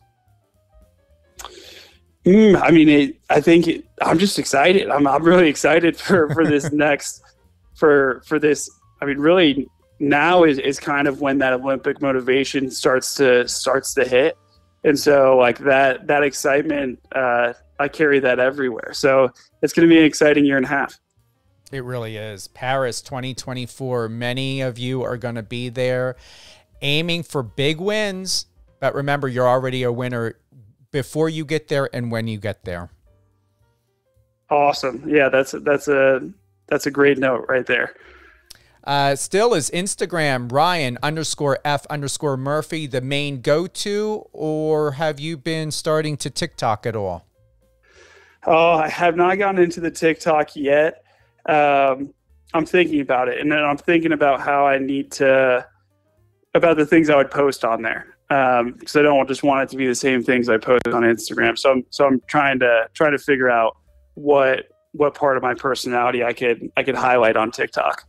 I mean, I'm just excited. I'm really excited for this next, for this. I mean, really now is kind of when that Olympic motivation starts to hit. And so like that excitement, I carry that everywhere. So it's going to be an exciting year and a half. It really is. Paris 2024. Many of you are going to be there aiming for big wins. But remember, you're already a winner before you get there and when you get there. Awesome. Yeah, that's a great note right there. Still is Instagram, Ryan_F_Murphy, the main go-to, or have you been starting to TikTok at all? Oh, I have not gotten into the TikTok yet. I'm thinking about it, and then I'm thinking about how I need to, about the things I would post on there. Because I don't just want it to be the same things I post on Instagram. So I'm trying to figure out what part of my personality I could highlight on TikTok.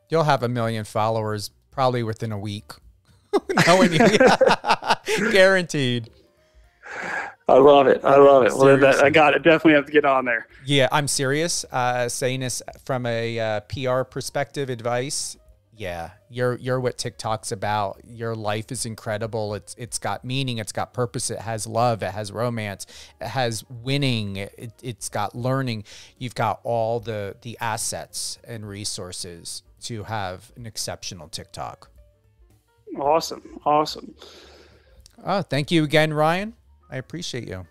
You'll have 1 million followers probably within a week. Knowing you. Guaranteed. I love it. Well, I got it. Definitely have to get on there. Yeah, I'm serious. Saying this from a PR perspective, advice. Yeah, you're what TikTok's about. Your life is incredible. It's got meaning. It's got purpose. It has love. It has romance. It has winning. It's got learning. You've got all the assets and resources to have an exceptional TikTok. Awesome. Oh, thank you again, Ryan. I appreciate you.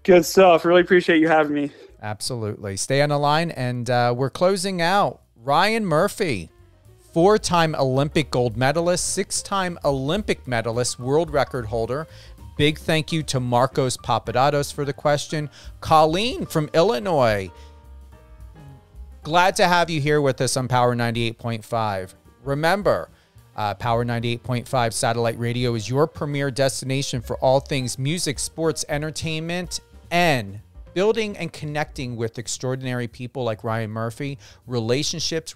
Good stuff. Really appreciate you having me. Absolutely. Stay on the line, and we're closing out. Ryan Murphy, 4-time Olympic gold medalist, 6-time Olympic medalist, world record holder. Big thank you to Marcos Papadopoulos for the question. Colleen from Illinois, glad to have you here with us on Power 98.5. Remember, Power 98.5 Satellite Radio is your premier destination for all things music, sports, entertainment, and building and connecting with extraordinary people like Ryan Murphy. Relationships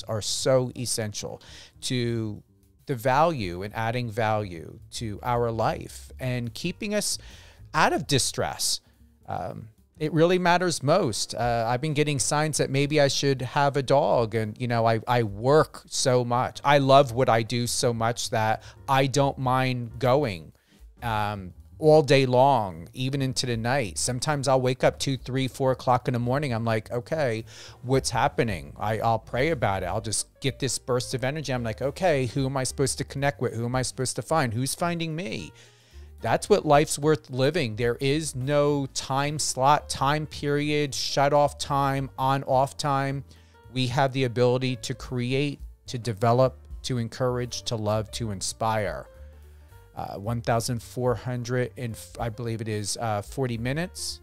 are so essential to the value and adding value to our life and keeping us out of distress. It really matters most. I've been getting signs that maybe I should have a dog. And, you know, I work so much. I love what I do so much that I don't mind going all day long, even into the night. Sometimes I'll wake up 2, 3, 4 o'clock in the morning. I'm like, okay, what's happening? I'll pray about it. I'll just get this burst of energy. I'm like, okay, who am I supposed to connect with? Who am I supposed to find? Who's finding me? That's what life's worth living. There is no time slot, time period, shut off time, on off time. We have the ability to create, to develop, to encourage, to love, to inspire. 1,400 and I believe it is 40 minutes,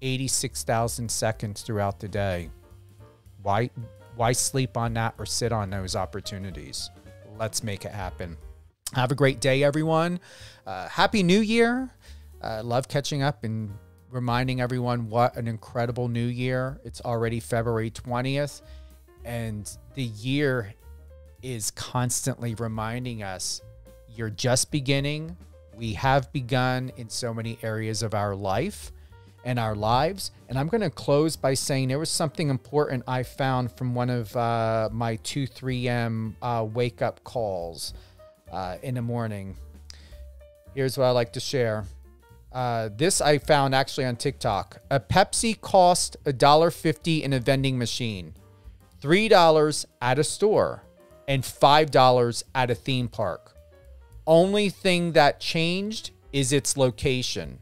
86,000 seconds throughout the day. Why sleep on that or sit on those opportunities? Let's make it happen. Have a great day, everyone. Happy New Year. Love catching up and reminding everyone what an incredible new year. It's already February 20th, and the year is constantly reminding us you're just beginning. We have begun in so many areas of our life and our lives. And I'm going to close by saying there was something important I found from one of my 2, 3 a.m. Wake-up calls in the morning. Here's what I like to share. This I found actually on TikTok. A Pepsi cost $1.50 in a vending machine, $3 at a store, and $5 at a theme park. Only thing that changed is its location.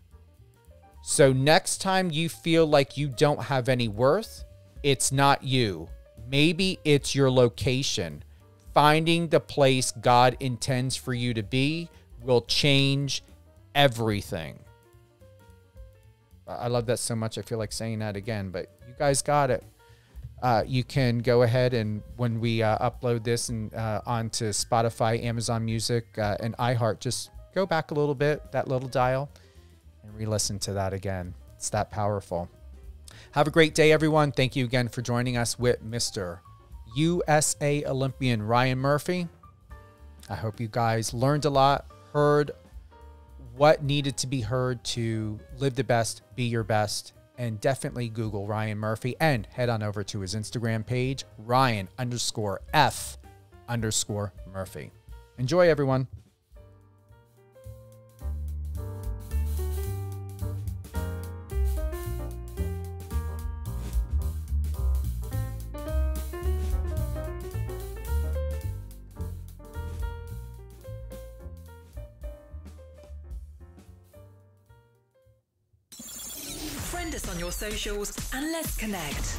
So next time you feel like you don't have any worth, it's not you. Maybe it's your location. Finding the place God intends for you to be will change everything. I love that so much. I feel like saying that again, but you guys got it. You can go ahead and when we upload this and onto Spotify, Amazon Music, and iHeart, just go back a little bit, that little dial, and re-listen to that again. It's that powerful. Have a great day, everyone. Thank you again for joining us with Mr. USA Olympian Ryan Murphy. I hope you guys learned a lot, heard what needed to be heard to live the best, be your best, and definitely Google Ryan Murphy and head on over to his Instagram page, Ryan_F_Murphy. Enjoy, everyone. Friend us on your socials and let's connect.